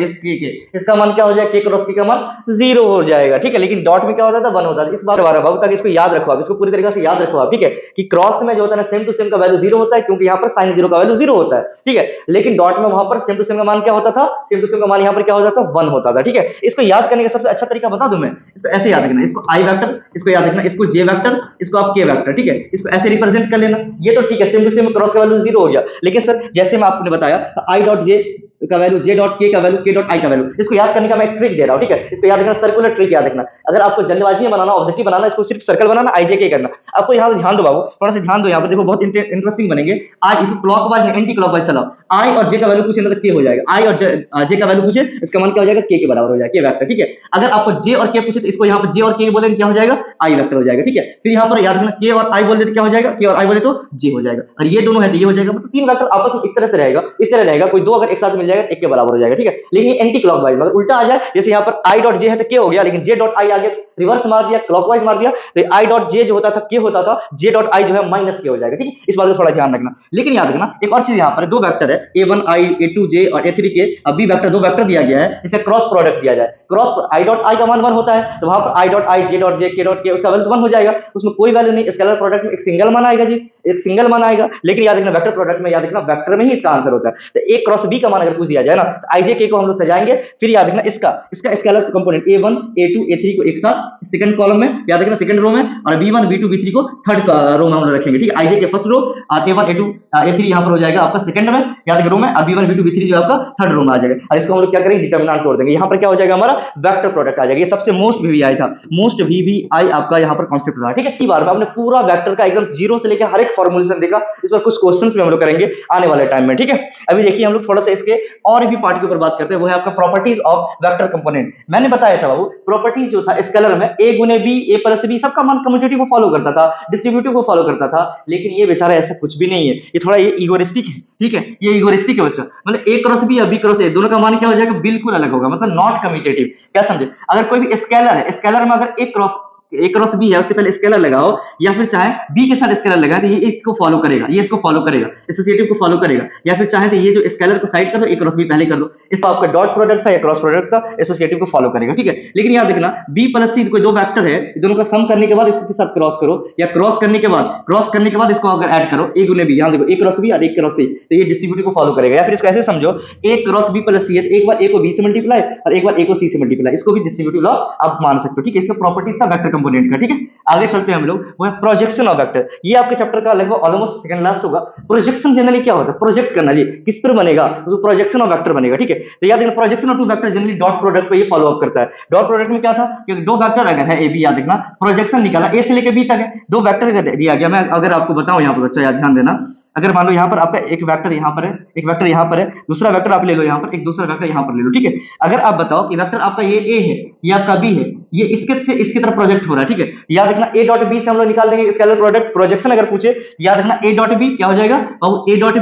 इसका मान क्या हो जाएगा, k क्रॉस k का मान 0 हो जाएगा, ठीक है। लेकिन डॉट में क्या होता था, 1 होता था। इस बार बाबू तक इसको याद रखो आप, इसको पूरी तरीके से याद रखो आप, ठीक है, कि क्रॉस में जो होता है ना, सेम टू सेम का वैल्यू 0 होता है, क्योंकि यहाँ पर sin 0 का वैल्यू 0 होता है, ठीक है। लेकिन डॉट में वहां पर सेम टू सेम का मान क्या होता था, सेम टू सेम का मान यहाँ पर क्या होता था, 1 होता था, ठीक है। इसको याद करने का सबसे अच्छा तरीका बता दूं मैं, इसको ऐसे याद रखना, इसको i वेक्टर, इसको याद रखना, इसको j वेक्टर, इसको आप k वेक्टर, ठीक है, इसको ऐसे रिप्रेजेंट कर लेना। ये तो ठीक है, सेम टू सेम क्रॉस का वैल्यू 0 हो गया। लेकिन सर जैसे मैं आपने बताया i डॉट j का वैल्यू, j डॉट k का वैल्यू, k डॉट i का वैल्यू, इसको याद करने का मैं एक ट्रिक दे रहा हूं, ठीक है। इसको याद रखना, सर्कुलर ट्रिक याद रखना। अगर आपको जल्दबाजी में बनाना, ऑब्जेक्टिव बनाना, इसको सिर्फ circle banana, i j k करना। आपको यहाँ ध्यान दो बाबू, थोड़ा सा ध्यान दो, यहाँ पर देखो बहुत इंटरेस्टिंग बनेंगे आज। इसको क्लॉकवाइज एंटी क्लॉकवाइज चलाओ, i और j का वैल्यू पूछे ना तो k हो जाएगा, i और j का वैल्यू पूछे, इसका मान क्या हो जाएगा, k के बराबर हो जाएगा, k वेक्टर, ठीक है। अगर आपको j और k पूछे तो इसको यहाँ पर j और k बोलेंगे, क्या हो जाएगा, i वेक्टर हो जाएगा, ठीक है। फिर यहाँ पर याद रखना, k और i बोल देते क्या हो जाएगा, k और i बोले तो j हो जाएगा, और ये दोनों है तो ये हो जाएगा। मतलब तीन वेक्टर आपस में इस तरह से रहेगा, इस तरह रहेगा, कोई दो अगर एक साथ मिल जाएगा तो एक के बराबर हो जाएगा, ठीक है। लेकिन ये एंटी क्लॉकवाइज, मतलब उल्टा आ जाए, जैसे यहाँ पर i डॉट j है तो k हो गया, लेकिन j डॉट i आगे रिवर्स मार दिया, क्लॉकवाइज मार दिया, तो i डॉट j जो होता था k होता था, j डॉट i जो है माइनस k हो जाएगा, ठीक है। इस बात को थोड़ा ध्यान रखना। लेकिन याद रखना एक और चीज, यहाँ पर दो वेक्टर है, a1i, a2j और a3k, अब b वेक्टर दो वेक्टर दिया गया है, इसे क्रॉस प्रोडक्ट दिया जाए, क्रॉस i डॉट i का मान 1 होता है, तो वहां पर i dot i, j dot j, k dot k उसका वैल्यू 1 हो जाएगा, उसमें कोई वैल्यू नहीं। स्केलर प्रोडक्ट में एक सिंगल मान आएगा जी, एक सिंगल मान आएगा। लेकिन याद रखना वेक्टर प्रोडक्ट में, याद रखना वेक्टर में ही इसका आंसर होता है। तो a क्रॉस b का मान अगर पूछ दिया जाए ना, तो i j k को हम लोग सजाएंगे, फिर याद रखना इसका scalar component a1 a2 a3 को एक साथ सेकंड कॉलम में, याद रखना सेकंड रो में, और b1 b2 b3 को थर्ड रो में हम लोग रखेंगे, ठीक है। i j के first row, a1 a2 a3 यहाँ पर हो जाएगा आपका सेकंड में, याद रखना रो में, और b1 b2 b3 जो आपका थर्ड रो में आ जाएगा। और इसको हम लोग क्या करेंगे, डिटरमिनेंट तोड़ देंगे। यहाँ पर क्या हो जाएगा, हमारा वेक्टर प्रोडक्ट आ जाएगा। ये सबसे मोस्ट वीवीआई था, मोस्ट वीवीआई आपका यहाँ पर कॉन्सेप्ट रहा, ठीक है। बार में आपने पूरा वेक्टर का एकदम जीरो से लेकर हर एक फॉर्मुलेशन देखा। इस पर कुछ क्वेश्चंस भी हम लोग करेंगे आने वाले टाइम में, ठीक है। अभी देखिए हम लोग थोड़ा सा इसके और भी पार्ट के ऊपर बात करते हैं, वो है आपका प्रॉपर्टीज ऑफ वेक्टर कंपोनेंट। मैंने बताया था बाबू, प्रॉपर्टीज जो था स्केलर में a गुने b, a प्लस b, सबका मान कम्यूटेटिव को फॉलो करता था, डिस्ट्रीब्यूटिव को फॉलो करता था। लेकिन ये बेचारा ऐसा कुछ भी नहीं है, ये थोड़ा ये ईगोइस्टिक है, ठीक है। ये ईगोइस्टिक है बच्चा, मतलब a क्रॉस b या b क्रॉस a दोनों का मान क्या हो जाएगा, बिल्कुल अलग होगा, मतलब नॉट कम्यूटेटिव। क्या समझे, अगर कोई भी स्केलर है, स्केलर में अगर a cross A cross B है उससे पहले स्केलर लगाओ, या फिर चाहे बी के साथ स्केलर लगाए तो ये इसको फॉलो करेगा, ये इसको फॉलो करेगा, एसोसिएटिव को फॉलो करेगा, या फिर चाहे तो ये जो स्केलर को साइड कर दो, ए क्रॉस बी पहले कर दो, इसका आपका डॉट प्रोडक्ट था या क्रॉस प्रोडक्ट का एसोसिएटिव को फॉलो करेगा, ठीक है। लेकिन यहाँ देखना बी प्लस सी कोई दो वेक्टर है, दोनों का सम करने के बाद इसके साथ क्रॉस करो, या क्रॉस करने के बाद इसको अगर ऐड करो ए गुने बी, यहाँ देखो ए क्रॉस बी और ए क्रॉस सी, तो ये डिस्ट्रीब्यूटिव को फॉलो करेगा। या फिर इसको ऐसे समझो ए क्रॉस बी प्लस सी है, एक बार ए को बी से मल्टीप्लाई और एक बार ए को सी से मल्टीप्लाई, इसको भी डिस्ट्रीब्यूटिव लॉ आप मान सकते हो, ठीक है। इसका प्रॉपर्टीज था वेक्टर कंपोनेंट का, ठीक है। आगे चलते हैं हम लोग, वो है प्रोजेक्शन ऑफ वेक्टर। ये आपके चैप्टर का लगभग ऑलमोस्ट सेकंड लास्ट होगा। प्रोजेक्शन जनरली क्या होता है, प्रोजेक्ट करना, जी किस पर बनेगा, तो प्रोजेक्शन ऑफ वेक्टर बनेगा, ठीक है। तो याद रखना projection of two vector generally dot product पे ये फॉलो अप करता है। डॉट प्रोडक्ट में क्या था कि दो वेक्टर अगर है ए बी, याद रखना प्रोजेक्शन निकाला ए से लेकर बी तक है, दो वेक्टर अगर दिया गया, मैं अगर आपको बताऊं यहाँ पर बच्चा याद ध्यान देना, अगर मान लो यहाँ पर आपका एक वेक्टर यहाँ पर है, एक वेक्टर यहाँ पर है, दूसरा वेक्टर आप ले लो यहाँ पर, एक दूसरा वेक्टर यहाँ पर ले लो, ठीक है। अगर आप बताओ कि वेक्टर आपका ये ए है, ये आपका बी है, ये इसकी तरफ प्रोजेक्ट हो रहा है, ठीक है। याद रखना ए डॉट बी से हम लोग निकाल देंगे स्केलर प्रोडक्ट, प्रोजेक्शन अगर पूछे याद रखना ए डॉट बी क्या हो जाएगा, और ए डॉट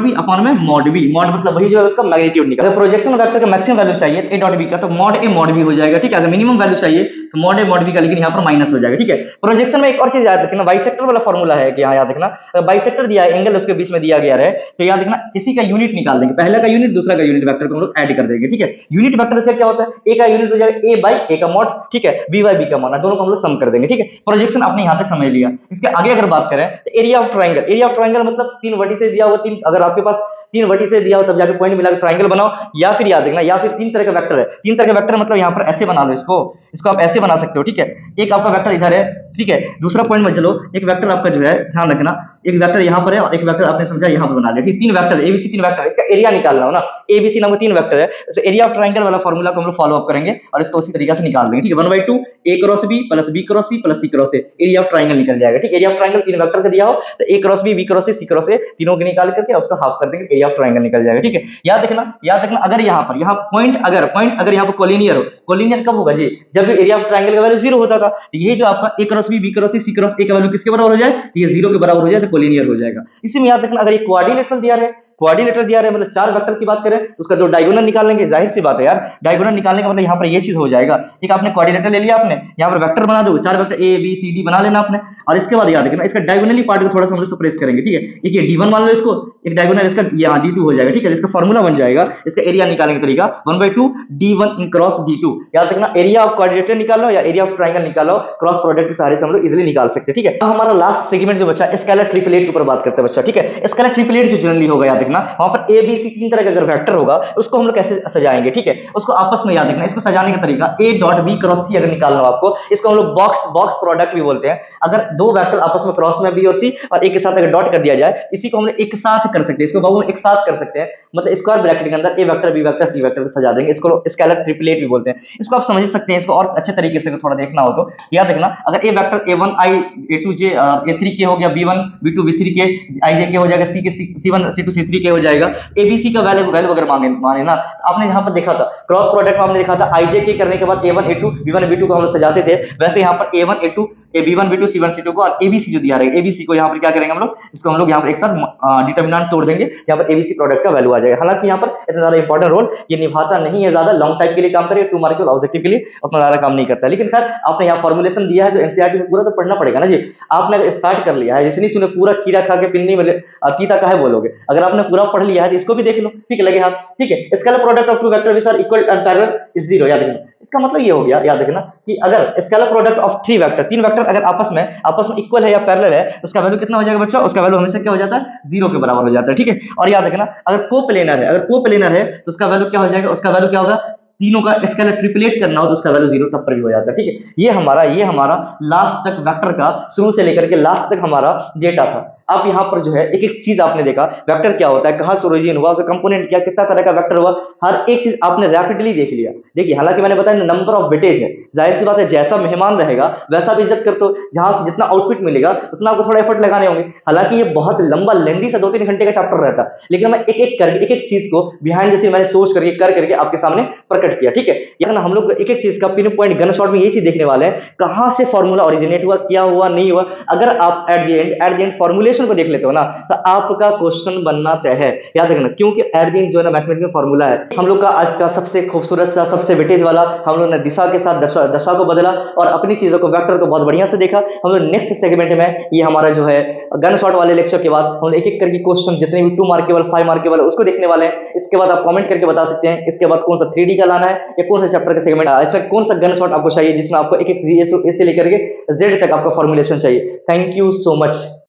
बी अपॉन में मॉड बी, मॉड मतलब वही जो है उसका मैग्नीट्यूड निकाल। अगर प्रोजेक्शन वेक्टर का मैक्सिमम वैल्यू चाहिए ए डॉट बी का, तो मॉड ए मॉड बी हो जाएगा, ठीक है। अगर मिनिमम वैल्यू चाहिए तो मॉड ए मॉड बी का, लेकिन यहाँ पर माइनस हो जाएगा, ठीक है। प्रोजेक्शन में एक और चीज याद रखना, बाइसेक्टर वाला फॉर्मूला है कि यहाँ याद रखना बाइसेक्टर दिया है, एंगल उसके बीच में दिया गया है, तो याद रखना इसी का यूनिट निकाल देंगे, पहला का यूनिट दूसरा का यूनिट वेक्टर को हम लोग ऐड कर देंगे, ठीक है। यूनिट वेक्टर से क्या होता है, ए का यूनिट हो जाएगा ए बाई ए का मॉड, ठीक है, बी बाई बी का मॉड, दोनों को हम लोग सम कर देंगे, ठीक है। प्रोजेक्शन आपने यहाँ तक समझ लिया। इसके आगे अगर बात करें तो area of triangle, area of triangle मतलब तीन वर्टिसेस दिया हुआ, तीन अगर आपके पास तीन वर्टिसेस दिया हो तब जाके पॉइंट मिला के ट्रायंगल बनाओ, या फिर याद रखना या फिर तीन तरह का वेक्टर है, तीन तरह का वेक्टर मतलब यहाँ पर ऐसे बना लो, इसको आप ऐसे बना सकते हो, ठीक है। एक आपका वेक्टर इधर है, ठीक है। दूसरा पॉइंट में चलो, एक वेक्टर आपका जो है ध्यान रखना, एक वेक्टर यहाँ पर है और एक वेक्टर आपने समझा यहाँ पर बना लिया, तीन वेक्टर एबीसी, तीन वेक्टर, इसका एरिया निकालना हो ना, एबीसी नाम का तीन वेक्टर है, तो एरिया ऑफ ट्रायंगल वाला फॉर्मूला को हम लोग फॉलो अप करेंगे और इसको उसी तरीके से निकाल देंगे, ठीक है। 1/2 A cross B plus B cross C plus C cross A, area of triangle निकल जाएगा, ठीक है। एरिया ऑफ ट्रायंगल तीन वेक्टर का दिया हो तो A cross B cross C cross A तीनों के निकाल करके उसका हाफ कर देंगे, एरिया ऑफ ट्रायंगल निकल जाएगा, ठीक है। याद रखना अगर यहाँ पॉइंट अगर यहाँ पर कोलिनियर हो, कोलिनियर कब होगा जी, जब एरिया ऑफ ट्रायंगल का वैल्यू 0 होता था, ये जो आपका A cross B cross C cross A का वैल्यू किसके बराबर हो जाए, ये 0 के बराबर हो जाए तो कोलिनियर हो जाएगा। इसी में याद रखना अगर ये क्वाड्रिलेटरल दिया है, क्वाड्रिलेटरल दिया है मतलब चार वेक्टर की बात करें तो उसका दो डायगोनल निकाल लेंगे, जाहिर सी बात है यार, डायगोनल निकालने का मतलब यहाँ पर ये चीज हो जाएगा, एक आपने क्वाड्रिलेटरल ले लिया, आपने यहाँ पर वेक्टर बना दो, चार vector A B C D बना लेना आपने, और इसके बाद याद रखना इसका डायगोनली पार्ट को थोड़ा सा हम लोग सप्रेस करेंगे, ठीक है। एक ये d1 मान लो इसको, एक डायगोनल इसका यहाँ d2 हो जाएगा, ठीक है। इसका फॉर्मूला बन जाएगा, इसका एरिया निकालने का तरीका 1/2 d1 इन क्रॉस d2। याद रखना एरिया ऑफ क्वाड्रिलेटरल निकालो या एरिया ऑफ ट्रायंगल निकालो, क्रॉस प्रोडक्ट के सहारे से हम लोग इजीली निकाल सकते हैं, ठीक है। अब हमारा लास्ट सेगमेंट जो बच्चा स्केलर ट्रिपलेट के ऊपर बात करते हैं बच्चा, ठीक है। स्केलर ट्रिपलेट जो जनरली होगा याद रखना वहां पर ए बी सी तीन तरह का अगर वेक्टर होगा उसको हम लोग कैसे सजाएंगे, ठीक है। उसको आपस में याद रखना, इसको सजाने का तरीका ए डॉट बी क्रॉस सी अगर निकालना हो आपको, इसको हम लोग बॉक्स प्रोडक्ट भी बोलते हैं। अगर दो वेक्टर आपस में क्रॉस में बी और सी और एक के साथ अगर डॉट कर दिया जाए, इसी को हम लोग एक साथ कर सकते हैं, इसको बाबू एक साथ कर सकते हैं, मतलब स्क्वायर ब्रैकेट के अंदर A vector B vector C vector को सजा देंगे, इसको स्केलर ट्रिपलेट भी बोलते हैं। इसको आप समझ सकते हैं, इसको और अच्छे तरीके से थोड़ा देखना हो तो याद रखना अगर ए vector a1 i a2 j a3 k हो गया, b1 b2 b3 k i j k हो जाएगा, c के c1 c2 c3 k हो जाएगा, abc का वैल्यू अगर माने ना, आपने यहाँ पर देखा था क्रॉस प्रोडक्ट में हमने देखा था i j k करने के बाद a1 a2 b1 b2 को हम सजाते थे, वैसे यहाँ पर a1 a2 b1 b2 c1 c2 को और abc जो दिया रहेगा abc को यहाँ पर क्या करेंगे हम लोग, इसको हम लोग यहाँ पर एक साथ डिटरमिनेंट तोड़ देंगे, यहाँ पर abc प्रोडक्ट का वैल्यू आ जाएगा। हालांकि यहाँ पर इतना ज्यादा इंपॉर्टेंट रोल ये निभाता नहीं है, ज्यादा लॉन्ग टाइप के लिए काम करेगा, 2 मार्क के ऑब्जेक्टिव के लिए उतना ज्यादा काम नहीं करता है। लेकिन खैर आपने यहाँ फॉर्मुलेशन दिया है जो एनसीईआरटी में पूरा तो पढ़ना पड़ेगा ना जी। आपने अगर स्टार्ट कर लिया है, जैसे नहीं सुने पूरा खीरा खा के पिन्नी में कीता का है बोलोगे, अगर आपने पूरा पढ़ लिया है तो इसको भी देख लो, ठीक है, लगे हाथ, ठीक है। Scalar product of two vector which are equal and parallel is 0। याद रखना इसका मतलब ये हो गया, याद रखना कि अगर scalar product of three vector, तीन वेक्टर अगर आपस में इक्वल है या पैरेलल है तो उसका वैल्यू कितना हो जाएगा बच्चा, उसका वैल्यू हमेशा क्या हो जाता है, 0 के बराबर हो जाता है, ठीक है। और याद रखना अगर कोप्लेनर है तो उसका वैल्यू क्या हो जाएगा, उसका वैल्यू क्या होगा, तीनों का स्केलर ट्रिपलेट करना हो तो उसका वैल्यू 0 तब पर भी हो जाता है, ठीक है। ये हमारा लास्ट तक वेक्टर का शुरू से लेकर के लास्ट तक हमारा डेटा था। अब यहाँ पर जो है एक एक चीज आपने देखा, वेक्टर क्या होता है, कहाँ से ओरिजिन हुआ, उसका कंपोनेंट क्या, कितना तरह का वेक्टर हुआ, हर एक चीज आपने रैपिडली देख लिया। देखिए हालांकि मैंने बताया नंबर ऑफ बिटेज है, जाहिर सी बात है जैसा मेहमान रहेगा वैसा भी इज्जत करते हो, जहां से जितना आउटपुट मिलेगा उतना आपको थोड़ा एफर्ट लगाने होंगे। हालांकि ये बहुत लंबा लेंदी सा 2-3 घंटे का चैप्टर रहता है, लेकिन मैं एक एक चीज को बिहाइंड द सीन मैंने सोच करके कर करके आपके सामने प्रकट किया, ठीक है। यानी हम लोग एक एक चीज का पिन पॉइंट गन शॉट में ये चीज देखने वाले हैं, कहां से फॉर्मूला ओरिजिनेट हुआ, क्या हुआ नहीं हुआ। अगर आप at the end formulation formulation को देख लेते हो ना, तो आपका क्वेश्चन बनना तय है। याद रखना, क्योंकि एट द एंड जो है ना मैथमेटिक्स में फॉर्मूला है। हम लोग का आज का सबसे खूबसूरत सा, सबसे वेटेज वाला, हम लोग ने दिशा के साथ दशा को बदला और अपनी चीजों को, वेक्टर को बहुत बढ़िया से देखा। हम लोग नेक्स्ट सेगमेंट में, ये हमारा जो है गन शॉट वाले लेक्चर के बाद, हम एक एक करके क्वेश्चन जितने भी 2 मार्केबल 5 मार्केबल उसको देखने वाले हैं। इसके बाद आप कमेंट करके बता सकते हैं इसके बाद कौन सा 3D का लाना है या कौन सा चैप्टर का सेगमेंट, इसमें कौन सा गन शॉट आपको चाहिए जिसमें आपको एक एक ए से लेकर के जेड तक आपका फॉर्मुलेशन चाहिए। Thank you so much.